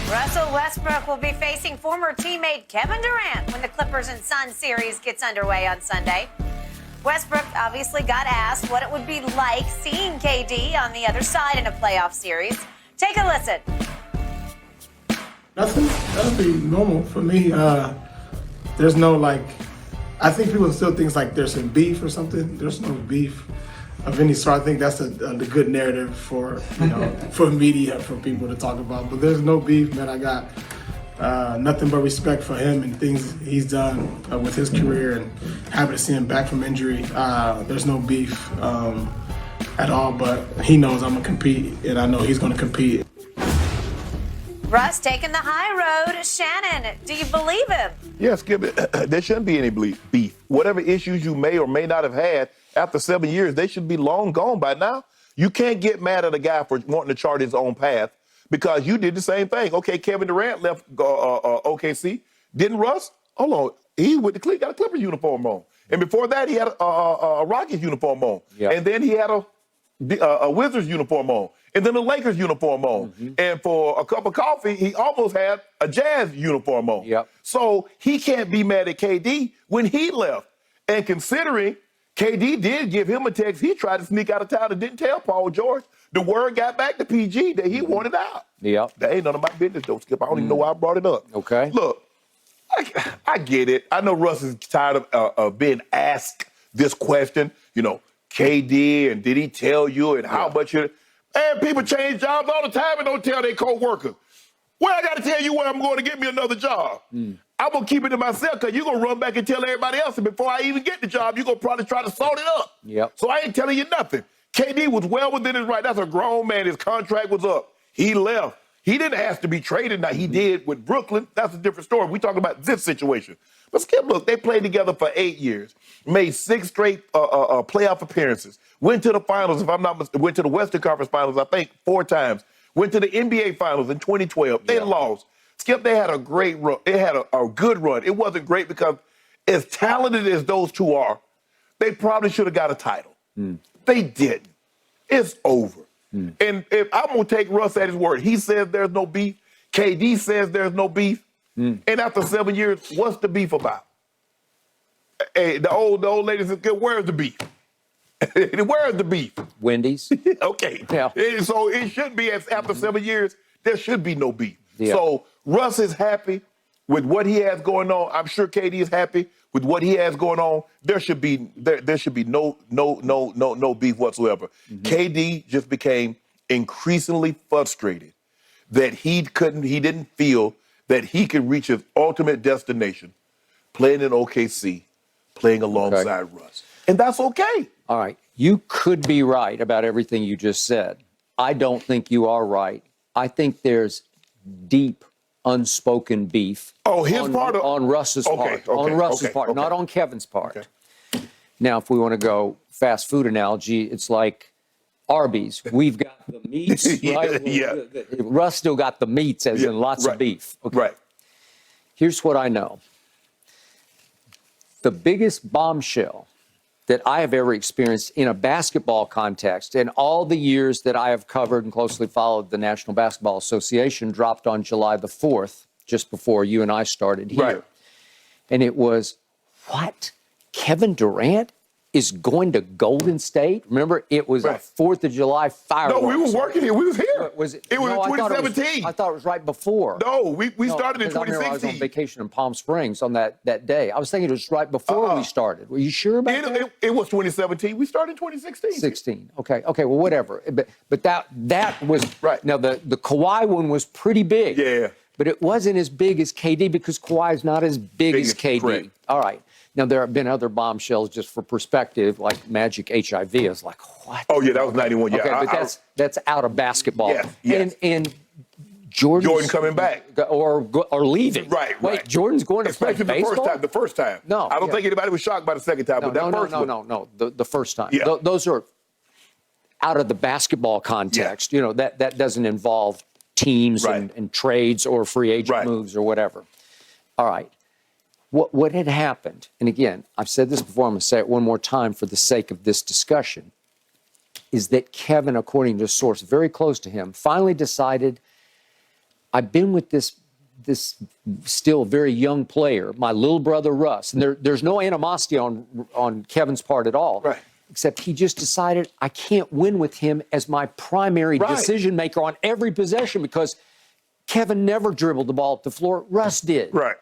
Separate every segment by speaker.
Speaker 1: Russell Westbrook will be facing former teammate Kevin Durant when the Clippers and Suns series gets underway on Sunday. Westbrook obviously got asked what it would be like seeing KD on the other side in a playoff series. Take a listen.
Speaker 2: That'll be normal for me. There's no I think people still think there's some beef or something. There's no beef of any sort. I think that's the good narrative for for media, for people to talk about. But there's no beef, man. I got nothing but respect for him and things he's done with his career, and happy to see him back from injury. There's no beef at all, but he knows I'm gonna compete, and I know he's gonna compete.
Speaker 1: Russ taking the high road. Shannon, do you believe him?
Speaker 3: Yes, there shouldn't be any beef. Whatever issues you may or may not have had after 7 years, they should be long gone by now. You can't get mad at a guy for wanting to chart his own path because you did the same thing. Okay, Kevin Durant left OKC. Didn't Russ? Hold on. He got a Clippers uniform on. And before that, he had a Rockets uniform on. Yep. And then he had a Wizards uniform on. And then a Lakers uniform on. Mm-hmm. And for a cup of coffee, he almost had a Jazz uniform on. Yep. So he can't be mad at KD when he left. And considering KD did give him a text, he tried to sneak out of town and didn't tell Paul George. The word got back to PG that he wanted out.
Speaker 4: Yep.
Speaker 3: That ain't none of my business, though, Skip. I don't even know why I brought it up.
Speaker 4: Okay.
Speaker 3: Look, I get it. I know Russ is tired of being asked this question. KD, and did he tell you, and how much you... And people change jobs all the time and don't tell their co-workers. Well, I got to tell you where I'm going to get me another job. I'm going to keep it to myself because you're going to run back and tell everybody else. And before I even get the job, you're going to probably try to sort it up.
Speaker 4: Yep.
Speaker 3: So I ain't telling you nothing. KD was well within his right. That's a grown man. His contract was up. He left. He didn't ask to be traded. Now, he did with Brooklyn. That's a different story. We're talking about this situation. But Skip, look, they played together for 8 years, made 6 straight playoff appearances, went to the finals, if I'm not mistaken, went to the Western Conference Finals, I think 4 times, went to the NBA Finals in 2012. They lost. Skip, they had a great run. They had a good run. It wasn't great because as talented as those two are, they probably should have got a title. They didn't. It's over. And if I'm going to take Russ at his word, he says there's no beef. KD says there's no beef. And after 7 years, what's the beef about? Hey, the old lady said, where's the beef? Where's the beef?
Speaker 4: Wendy's.
Speaker 3: Okay.
Speaker 4: Yeah.
Speaker 3: So it should be, after 7 years, there should be no beef.
Speaker 4: Yeah.
Speaker 3: So Russ is happy with what he has going on. I'm sure KD is happy with what he has going on. There should be no beef whatsoever. KD just became increasingly frustrated that he didn't feel that he could reach his ultimate destination playing in OKC, playing alongside Russ. And that's okay.
Speaker 4: All right. You could be right about everything you just said. I don't think you are right. I think there's deep, unspoken beef
Speaker 3: on
Speaker 4: Russ's part. On Russ's part, not on Kevin's part. Okay. Now, if we want to go fast food analogy, it's like Arby's. We've got the meats, right? Russ still got the meats, as in lots of beef. Okay.
Speaker 3: Right.
Speaker 4: Here's what I know. The biggest bombshell that I have ever experienced in a basketball context, in all the years that I have covered and closely followed the National Basketball Association, dropped on July the 4th, just before you and I started here.
Speaker 3: Right.
Speaker 4: And it was, what? Kevin Durant is going to Golden State? Remember, it was a 4th of July fireworks.
Speaker 3: No, we were working here. We was here.
Speaker 4: Was it?
Speaker 3: It was in 2017.
Speaker 4: I thought it was right before.
Speaker 3: No, we started in 2016.
Speaker 4: I was on vacation in Palm Springs on that day. I was thinking it was right before we started. Were you sure about that?
Speaker 3: It was 2017. We started in 2016.
Speaker 4: 16. Okay, well, whatever. But that was right. Now, the Kawhi one was pretty big.
Speaker 3: Yeah.
Speaker 4: But it wasn't as big as KD because Kawhi is not as big as KD. Correct. All right. Now, there have been other bombshells, just for perspective, like Magic HIV. I was like, what?
Speaker 3: Oh, yeah, that was 91. Yeah.
Speaker 4: Okay, but that's out of basketball.
Speaker 3: Yes.
Speaker 4: And Jordan
Speaker 3: coming back.
Speaker 4: Or leaving.
Speaker 3: Right.
Speaker 4: Wait, Jordan's going to play baseball?
Speaker 3: Especially the first time.
Speaker 4: No.
Speaker 3: I don't think anybody was shocked by the second time, but that first one.
Speaker 4: No. The first time.
Speaker 3: Yeah.
Speaker 4: Those are out of the basketball context. Yeah. That doesn't involve teams and trades or free agent moves or whatever. All right. What had happened, and again, I've said this before, I'm going to say it one more time for the sake of this discussion, is that Kevin, according to a source very close to him, finally decided, I've been with this still very young player, my little brother Russ, and there's no animosity on Kevin's part at all.
Speaker 3: Right.
Speaker 4: Except he just decided I can't win with him as my primary decision maker on every possession because Kevin never dribbled the ball up the floor. Russ did.
Speaker 3: Right.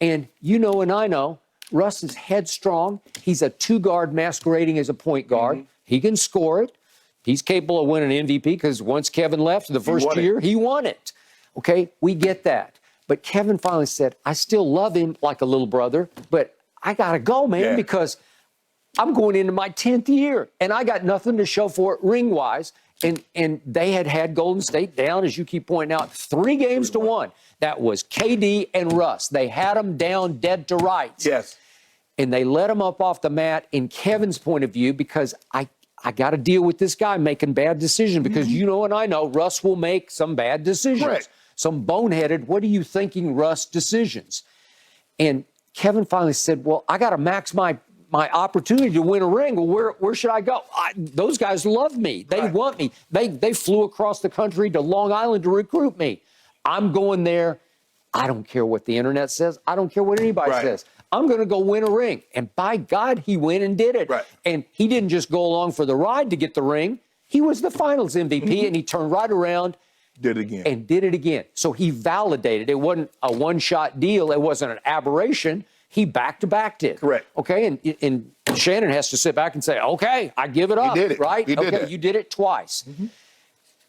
Speaker 4: And you know and I know, Russ is headstrong. He's a two-guard masquerading as a point guard. He can score it. He's capable of winning an MVP because once Kevin left the first year, he won it. Okay, we get that. But Kevin finally said, I still love him like a little brother, but I got to go, man, because I'm going into my 10th year, and I got nothing to show for it ring-wise. And they had Golden State down, as you keep pointing out, 3 games to 1. That was KD and Russ. They had them down dead to rights.
Speaker 3: Yes.
Speaker 4: And they let him up off the mat in Kevin's point of view because I got to deal with this guy making bad decisions because you know and I know Russ will make some bad decisions.
Speaker 3: Right.
Speaker 4: Some boneheaded, what are you thinking, Russ decisions? And Kevin finally said, well, I got to max my opportunity to win a ring. Well, where should I go? Those guys love me. They want me. They flew across the country to Long Island to recruit me. I'm going there. I don't care what the internet says. I don't care what anybody says. I'm going to go win a ring. And by God, he went and did it.
Speaker 3: Right.
Speaker 4: And he didn't just go along for the ride to get the ring. He was the finals MVP, and he turned right around.
Speaker 3: Did it again.
Speaker 4: And did it again. So he validated. It wasn't a one-shot deal. It wasn't an aberration. He back-to-backed it.
Speaker 3: Correct.
Speaker 4: Okay, and Shannon has to sit back and say, okay, I give it up.
Speaker 3: He did it.
Speaker 4: Right?
Speaker 3: He did it.
Speaker 4: You did it twice.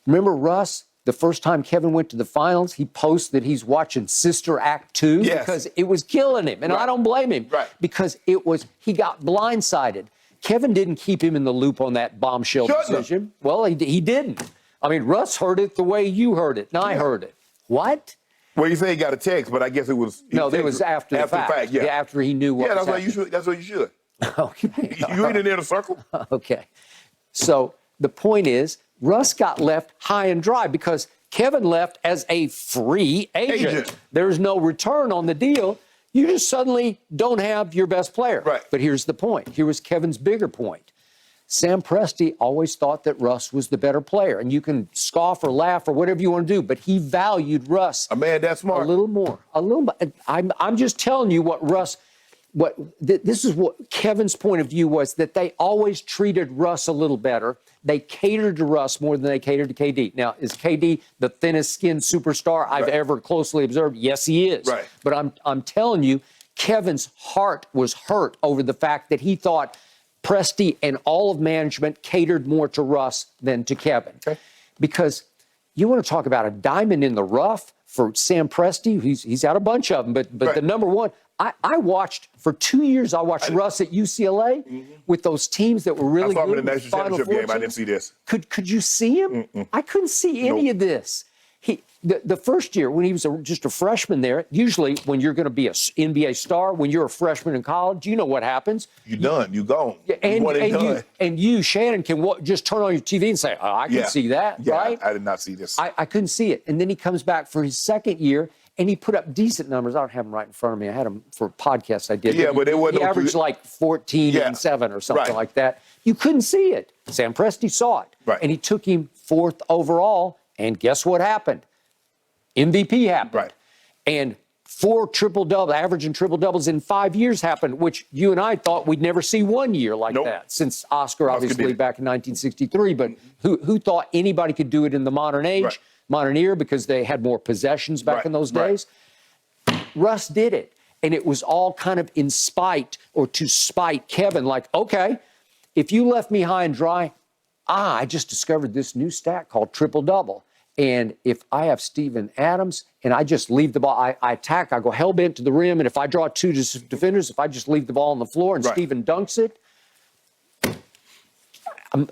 Speaker 4: Remember Russ, the first time Kevin went to the finals, he posted that he's watching Sister Act 2 because it was killing him. And I don't blame him.
Speaker 3: Right.
Speaker 4: Because he got blindsided. Kevin didn't keep him in the loop on that bombshell decision. Well, he didn't. I mean, Russ heard it the way you heard it, and I heard it. What?
Speaker 3: Well, you say he got a text, but I guess it was...
Speaker 4: No, it was after the fact. Yeah, after he knew what was happening.
Speaker 3: That's what you should.
Speaker 4: Okay.
Speaker 3: You ain't in the inner circle.
Speaker 4: Okay. So the point is, Russ got left high and dry because Kevin left as a free agent. There's no return on the deal. You just suddenly don't have your best player.
Speaker 3: Right.
Speaker 4: But here's the point. Here was Kevin's bigger point. Sam Presti always thought that Russ was the better player. And you can scoff or laugh or whatever you want to do, but he valued Russ
Speaker 3: a man that's smart.
Speaker 4: A little more. A little. I'm just telling you what Russ... This is what Kevin's point of view was, that they always treated Russ a little better. They catered to Russ more than they catered to KD. Now, is KD the thinnest skinned superstar I've ever closely observed? Yes, he is.
Speaker 3: Right.
Speaker 4: But I'm telling you, Kevin's heart was hurt over the fact that he thought Presti and all of management catered more to Russ than to Kevin. Okay. Because you want to talk about a diamond in the rough for Sam Presti. He's had a bunch of them, but the number one, I watched, for 2 years, I watched Russ at UCLA with those teams that were really good.
Speaker 3: I saw him in the national championship game. I didn't see this.
Speaker 4: Could you see him? I couldn't see any of this. The first year, when he was just a freshman there, usually when you're going to be an NBA star, when you're a freshman in college, you know what happens.
Speaker 3: You're done. You're gone.
Speaker 4: And you, Shannon, can just turn on your TV and say, oh, I can see that, right?
Speaker 3: I did not see this.
Speaker 4: I couldn't see it. And then he comes back for his second year, and he put up decent numbers. I don't have them right in front of me. I had them for podcasts I did.
Speaker 3: Yeah, but it wasn't.
Speaker 4: He averaged like 14 and 7 or something like that. You couldn't see it. Sam Presti saw it.
Speaker 3: Right.
Speaker 4: And he took him 4th overall, and guess what happened? MVP happened.
Speaker 3: Right.
Speaker 4: And 4 triple-double, averaging triple-doubles in 5 years happened, which you and I thought we'd never see one year like that since Oscar obviously back in 1963. But who thought anybody could do it in the modern age, modern era, because they had more possessions back in those days? Russ did it. And it was all kind of in spite or to spite Kevin. Like, okay, if you left me high and dry, I just discovered this new stat called triple-double. And if I have Steven Adams and I just leave the ball, I attack, I go hell-bent to the rim, and if I draw 2 defenders, if I just leave the ball on the floor and Steven dunks it,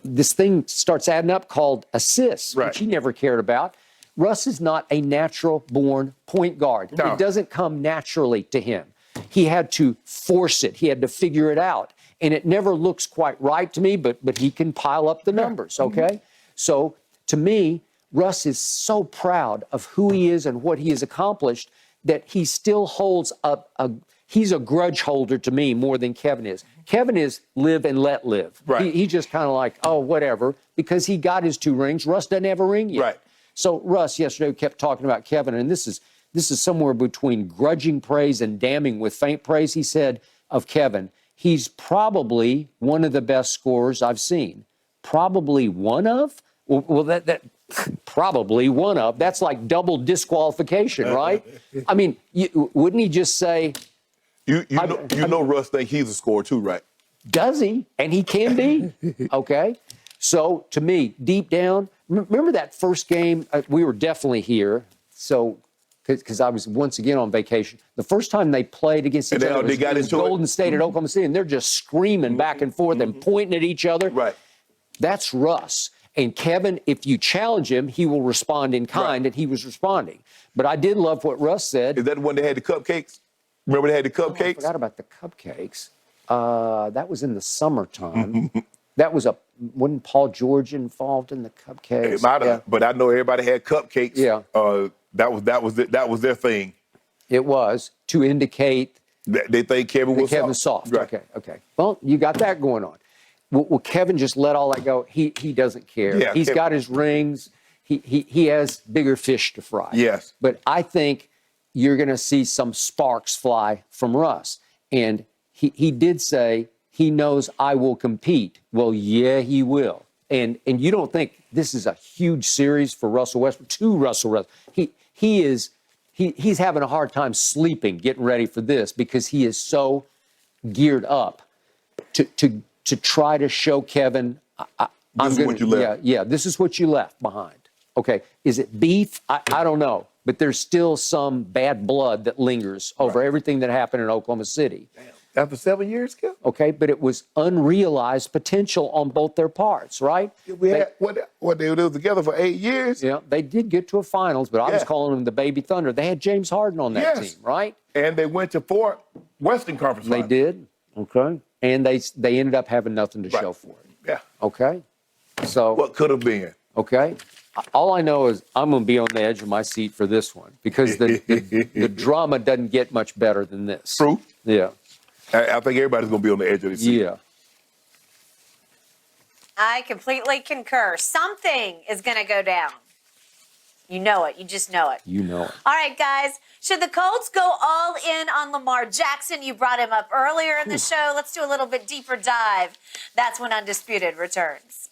Speaker 4: this thing starts adding up called assists, which he never cared about. Russ is not a natural-born point guard. No. It doesn't come naturally to him. He had to force it. He had to figure it out. And it never looks quite right to me, but he can pile up the numbers, okay? So, to me, Russ is so proud of who he is and what he has accomplished that he still holds he's a grudge holder to me more than Kevin is. Kevin is live and let live. He just kind of like, oh, whatever, because he got his 2 rings. Russ doesn't have a ring yet. So Russ yesterday kept talking about Kevin, and this is somewhere between grudging praise and damning with faint praise. He said of Kevin, he's probably one of the best scorers I've seen. Probably one of? Well, that probably one of. That's like double disqualification, right? I mean, wouldn't he just say?
Speaker 3: You know, Russ think he's a scorer too, right?
Speaker 4: Does he? And he can be. Okay. So to me, deep down, remember that first game? We were definitely here. So. Because I was once again on vacation. The first time they played against each other was Golden State at Oklahoma City, and they're just screaming back and forth and pointing at each other.
Speaker 3: Right.
Speaker 4: That's Russ. And Kevin, if you challenge him, he will respond in kind, and he was responding. But I did love what Russ said.
Speaker 3: Is that when they had the cupcakes? Remember they had the cupcakes?
Speaker 4: I forgot about the cupcakes. That was in the summertime. Wasn't Paul George involved in the cupcakes?
Speaker 3: It might have, but I know everybody had cupcakes.
Speaker 4: Yeah.
Speaker 3: That was their thing.
Speaker 4: It was to indicate
Speaker 3: they think Kevin was
Speaker 4: soft.
Speaker 3: Right.
Speaker 4: Okay. Well, you got that going on. Will Kevin just let all that go? He doesn't care.
Speaker 3: Yeah,
Speaker 4: He's
Speaker 3: Kevin.
Speaker 4: got his rings. He has bigger fish to fry.
Speaker 3: Yes.
Speaker 4: But I think you're going to see some sparks fly from Russ. And he did say he knows I will compete. Well, yeah, he will. And you don't think this is a huge series for Russell Westbrook? He's having a hard time sleeping, getting ready for this because he is so geared up to try to show Kevin.
Speaker 3: This is what you left.
Speaker 4: Yeah. This is what you left behind. Okay. Is it beef? I don't know, but there's still some bad blood that lingers over everything that happened in Oklahoma City.
Speaker 3: Damn. After 7 years, Kev?
Speaker 4: Okay, but it was unrealized potential on both their parts, right?
Speaker 3: They were together for 8 years.
Speaker 4: Yeah, they did get to a finals, but I was calling them the Baby Thunder. They had James Harden on that team, right?
Speaker 3: And they went to 4 Western Conference
Speaker 4: They
Speaker 3: finals.
Speaker 4: did. Okay. And they ended up having nothing to show for it.
Speaker 3: Yeah.
Speaker 4: Okay. So
Speaker 3: What could have been?
Speaker 4: okay. All I know is I'm going to be on the edge of my seat for this one because the drama doesn't get much better than this.
Speaker 3: True.
Speaker 4: Yeah.
Speaker 3: I think everybody's going to be on the edge of the seat.
Speaker 4: Yeah.
Speaker 1: I completely concur. Something is going to go down. You know it. You just know it.
Speaker 4: You know it.
Speaker 1: All right, guys. Should the Colts go all in on Lamar Jackson? You brought him up earlier in the show. Let's do a little bit deeper dive. That's when Undisputed returns.